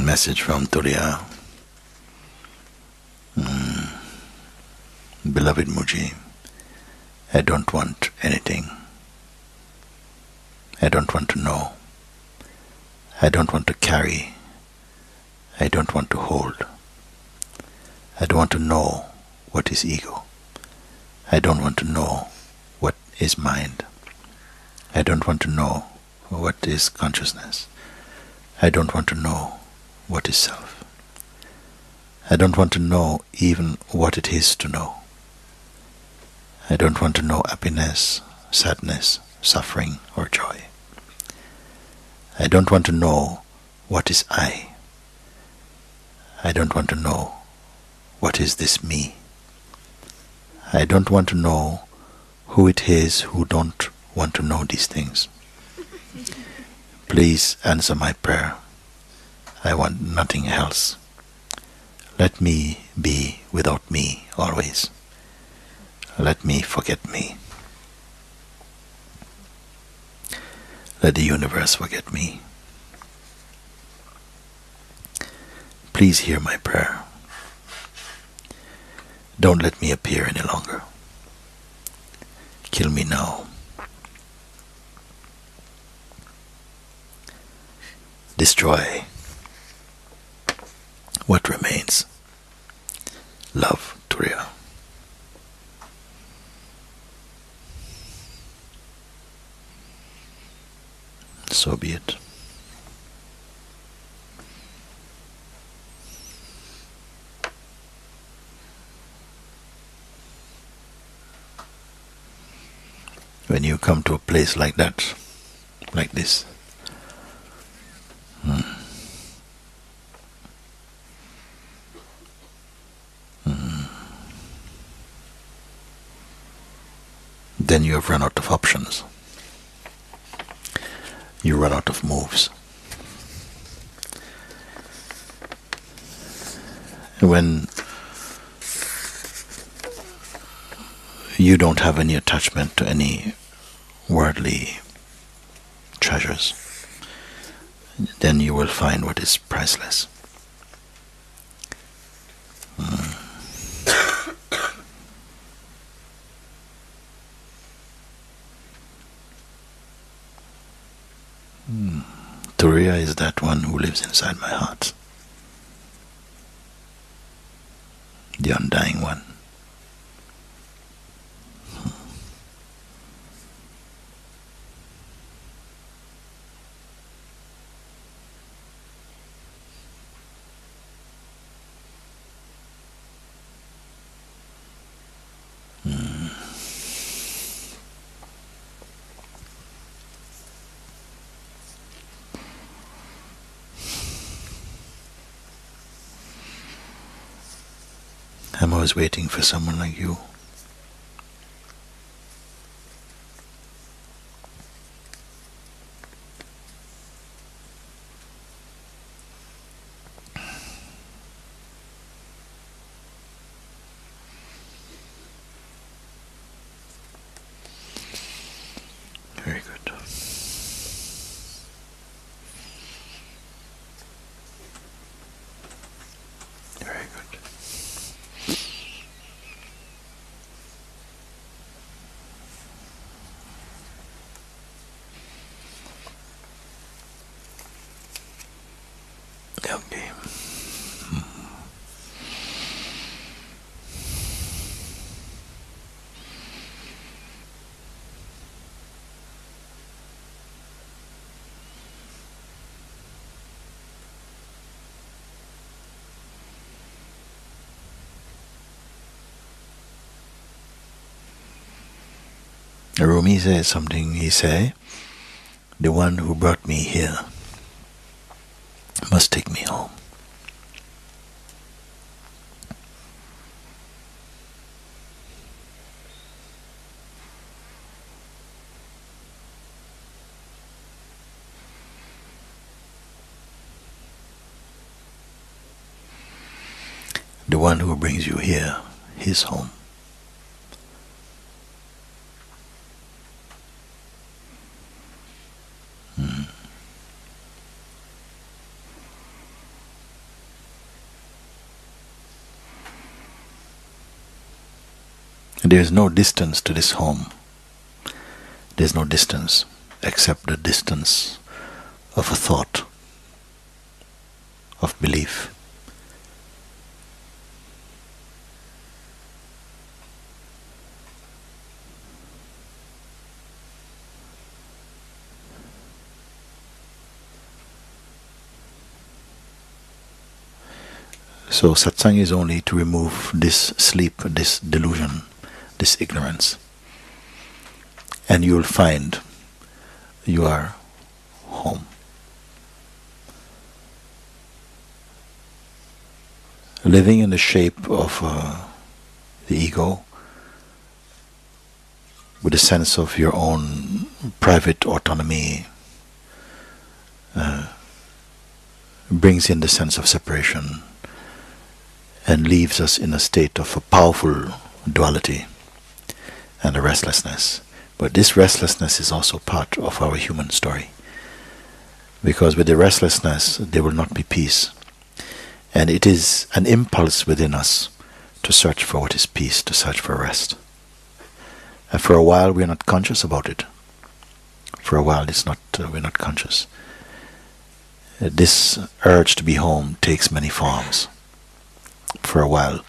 Message from Turiya. Beloved Muji, I don't want anything. I don't want to know. I don't want to carry. I don't want to hold. I don't want to know what is ego. I don't want to know what is mind. I don't want to know what is consciousness. I don't want to know what is self. I don't want to know even what it is to know. I don't want to know happiness, sadness, suffering, or joy. I don't want to know what is I. I don't want to know what is this me. I don't want to know who it is who don't want to know these things. Please answer my prayer. I want nothing else. Let me be without me always. Let me forget me. Let the universe forget me. Please hear my prayer. Don't let me appear any longer. Kill me now. Destroy what remains. Love, Turiya. So be it. When you come to a place like that, like this, then you have run out of options. You run out of moves. When you don't have any attachment to any worldly treasures, then you will find what is priceless. Turiya is that one who lives inside my heart, the undying one. I'm always waiting for someone like you. Very good. Very good. Okay. Rumi says something. He say, the one who brought me here must take me home. The one who brings you here, his home. There is no distance to this home. There is no distance except the distance of a thought, of belief. So satsang is only to remove this sleep, this delusion, this ignorance. And you'll find you are home. Living in the shape of the ego, with a sense of your own private autonomy, brings in the sense of separation and leaves us in a state of a powerful duality and a restlessness. But this restlessness is also part of our human story, because with the restlessness there will not be peace, and it is an impulse within us to search for what is peace, to search for rest. And for a while we are not conscious about it. For a while we're not conscious. This urge to be home takes many forms. For a while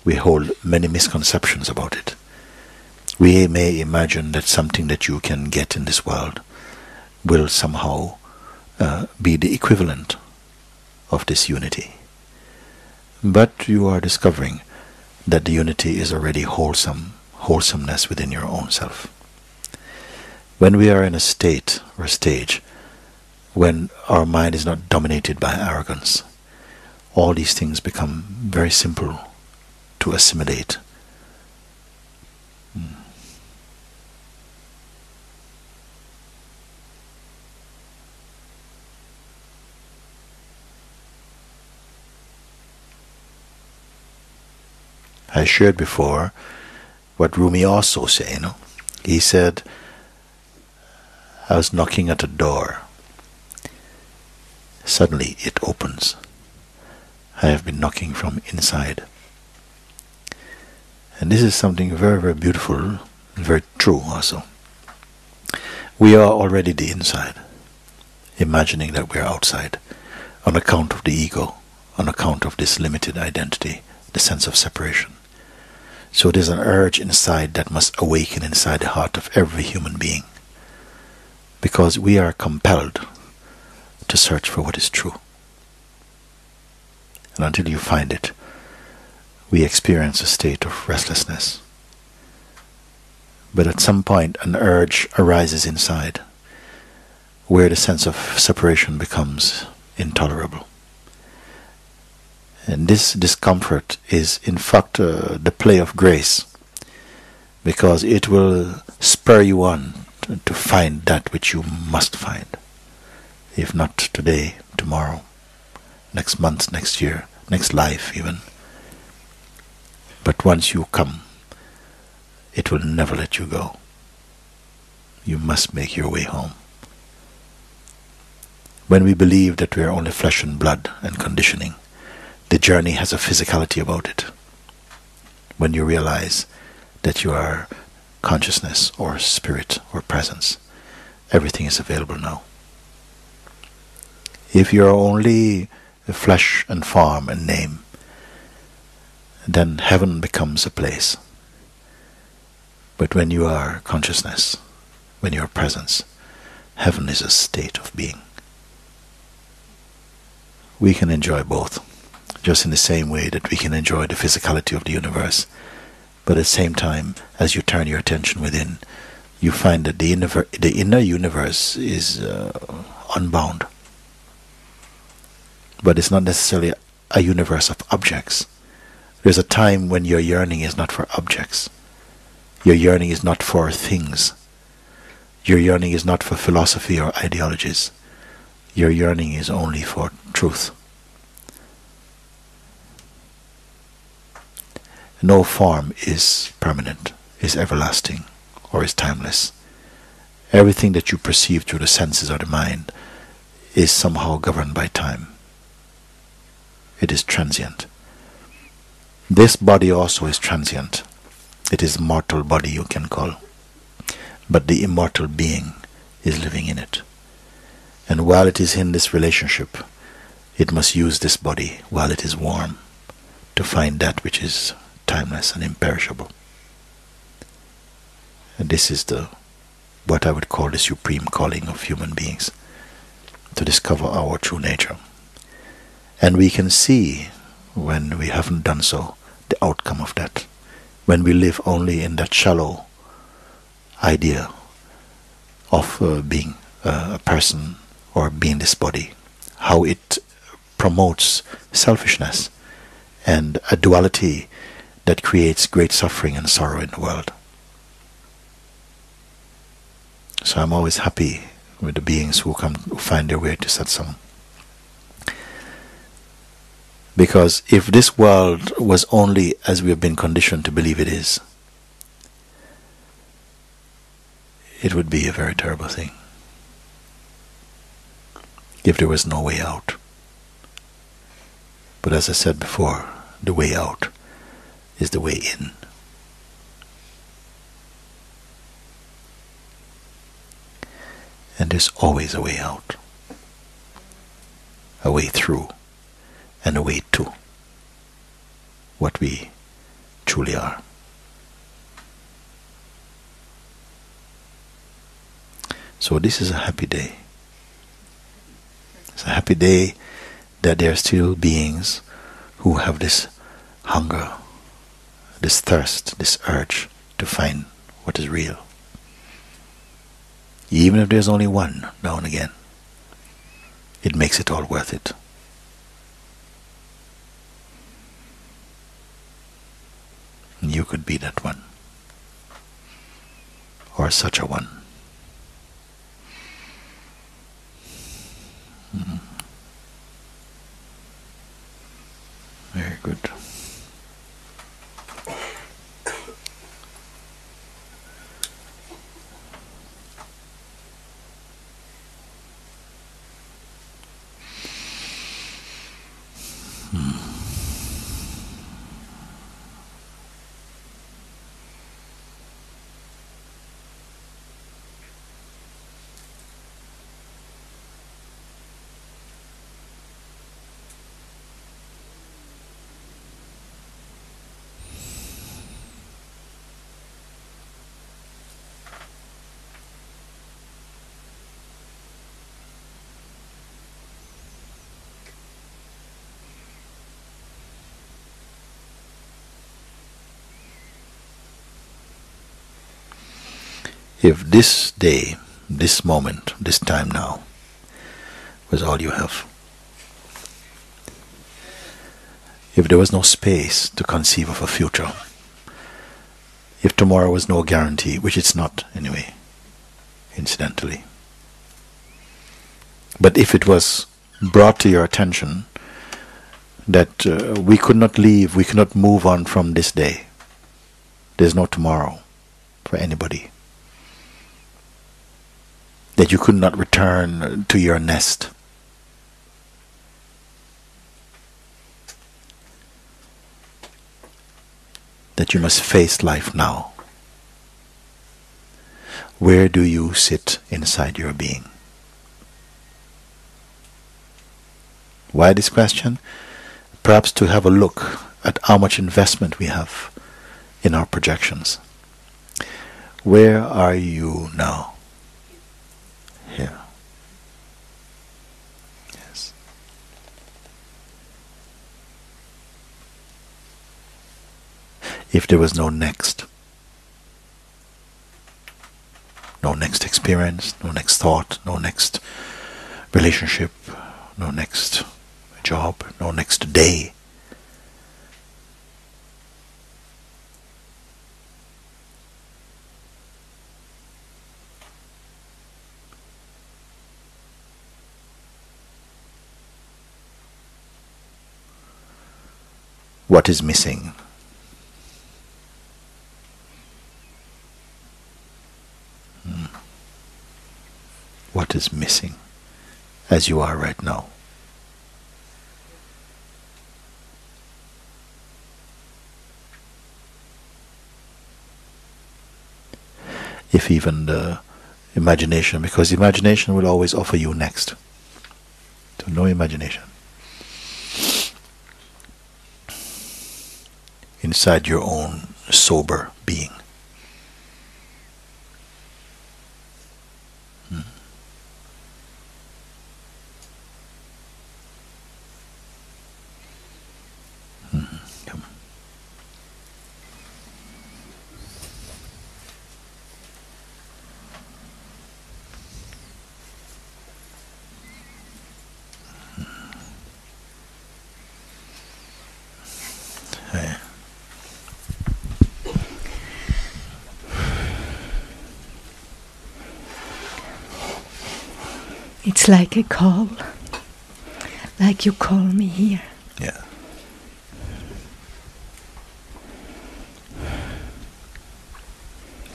we hold many misconceptions about it. We may imagine that something that you can get in this world will somehow be the equivalent of this unity. But you are discovering that the unity is already wholesomeness within your own self. When we are in a state or stage when our mind is not dominated by arrogance, all these things become very simple to assimilate. I shared before what Rumi also said. He said, I was knocking at a door. Suddenly it opens. I have been knocking from inside. And this is something very, very beautiful and very true also. We are already the inside, imagining that we are outside, on account of the ego, on account of this limited identity, the sense of separation. So there's an urge inside that must awaken inside the heart of every human being, because we are compelled to search for what is true. And until you find it, we experience a state of restlessness. But at some point an urge arises inside where the sense of separation becomes intolerable. And this discomfort is in fact the play of grace, because it will spur you on to find that which you must find. If not today, tomorrow, next month, next year, next life even. But once you come, it will never let you go. You must make your way home. When we believe that we are only flesh and blood and conditioning, the journey has a physicality about it. When you realize that you are consciousness or spirit or presence, everything is available now. If you are only flesh and form and name, then heaven becomes a place. But when you are consciousness, when you are presence, heaven is a state of being. We can enjoy both, just in the same way that we can enjoy the physicality of the universe. But at the same time, as you turn your attention within, you find that the inner universe is unbound. But it's not necessarily a universe of objects. There's a time when your yearning is not for objects. Your yearning is not for things. Your yearning is not for philosophy or ideologies. Your yearning is only for truth. No form is permanent, is everlasting, or is timeless. Everything that you perceive through the senses or the mind is somehow governed by time. It is transient. This body also is transient. It is mortal body you can call, but the immortal being is living in it. And while it is in this relationship, it must use this body while it is warm to find that which is timeless and imperishable. And this is what I would call the supreme calling of human beings, to discover our true nature. And we can see, when we haven't done so, the outcome of that. When we live only in that shallow idea of being a person or being this body, how it promotes selfishness and a duality that creates great suffering and sorrow in the world. So I'm always happy with the beings who find their way to Satsang. Because if this world was only as we have been conditioned to believe it is, it would be a very terrible thing. If there was no way out. But as I said before, the way out is the way in. And there's always a way out, a way through, and a way to what we truly are. So this is a happy day. It's a happy day that there are still beings who have this hunger, this thirst, this urge to find what is real. Even if there's only one now and again, it makes it all worth it. And you could be that one, or such a one. Very good. If this day, this moment, this time now, was all you have, if there was no space to conceive of a future, if tomorrow was no guarantee, which it's not anyway, incidentally, but if it was brought to your attention that we could not leave, we could not move on from this day, there's no tomorrow for anybody, that you could not return to your nest, that you must face life now. Where do you sit inside your being? Why this question? Perhaps to have a look at how much investment we have in our projections. Where are you now? Here. Yes. If there was no next experience, no next thought, no next relationship, no next job, no next day, what is missing? What is missing as you are right now? if even the imagination, because imagination will always offer you next. So no imagination. Inside your own sober being. It's like a call, like you call me here. Yeah.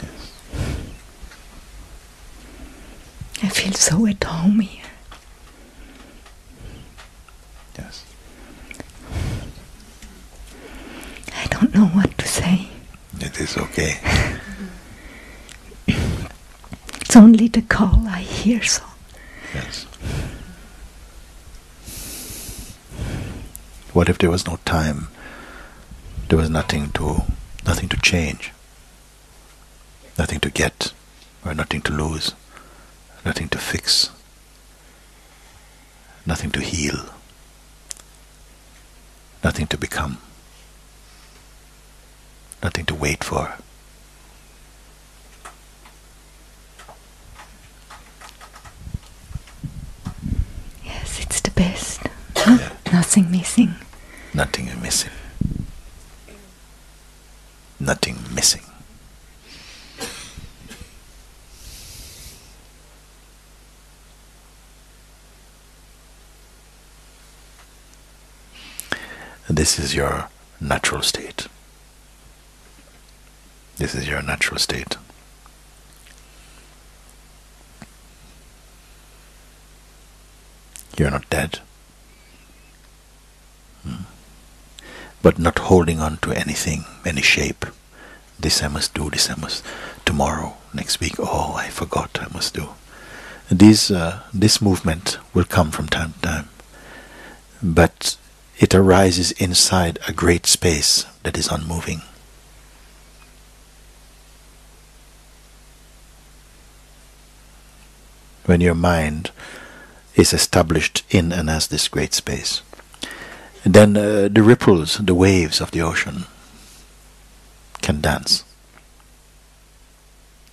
Yes. I feel so at home here. Yes. I don't know what to say. It is okay. It's only the call I hear, so. Yes. What if there was no time? There was nothing to change, nothing to get, or nothing to lose, nothing to fix, nothing to heal, nothing to become, nothing to wait for. Yes, it's the best. Yeah. Nothing missing. Nothing missing. Nothing missing. And this is your natural state. This is your natural state. You're not dead. But not holding on to anything, any shape. This I must do, this I must, tomorrow, next week, oh, I forgot, I must do. This movement will come from time to time. But it arises inside a great space that is unmoving. When your mind is established in and as this great space, then the ripples, the waves of the ocean can dance.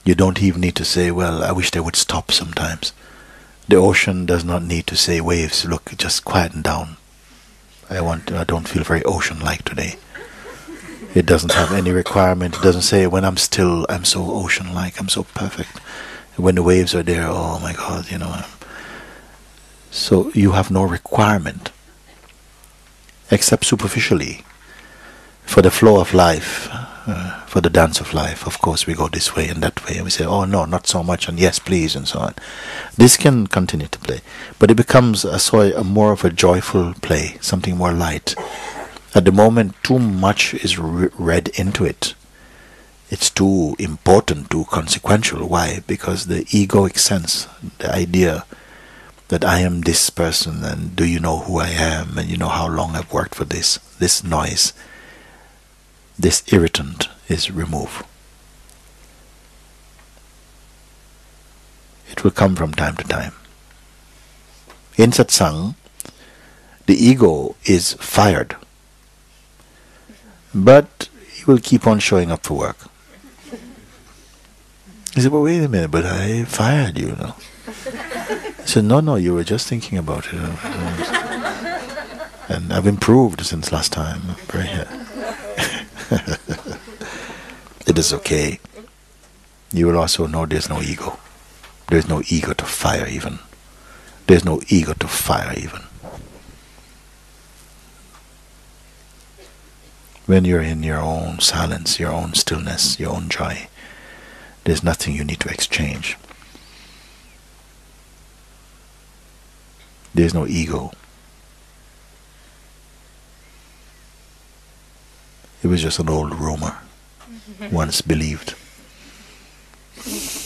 You don't even need to say, well, I wish they would stop sometimes. The ocean does not need to say, waves, look, just quieten down. I don't feel very ocean-like today. It doesn't have any requirement. It doesn't say, when I'm still, I'm so ocean-like, I'm so perfect. When the waves are there, oh my God, So you have no requirement, except superficially, for the flow of life, for the dance of life. Of course, we go this way and that way, and we say, oh no, not so much, and yes, please, and so on. This can continue to play, but it becomes a more of a joyful play, something more light. At the moment, too much is read into it. It's too important, too consequential. Why? Because the egoic sense, the idea that I am this person, and do you know who I am, and you know how long I've worked for this noise, this irritant is removed. It will come from time to time. In satsang, the ego is fired, but he will keep on showing up for work. He said, well, wait a minute, but I fired you, I said, no, you were just thinking about it. And I've improved since last time. It is okay. You will also know there's no ego. There's no ego to fire even. There's no ego to fire even. When you're in your own silence, your own stillness, your own joy, there's nothing you need to exchange. There's no ego. It was just an old rumor, once believed. you.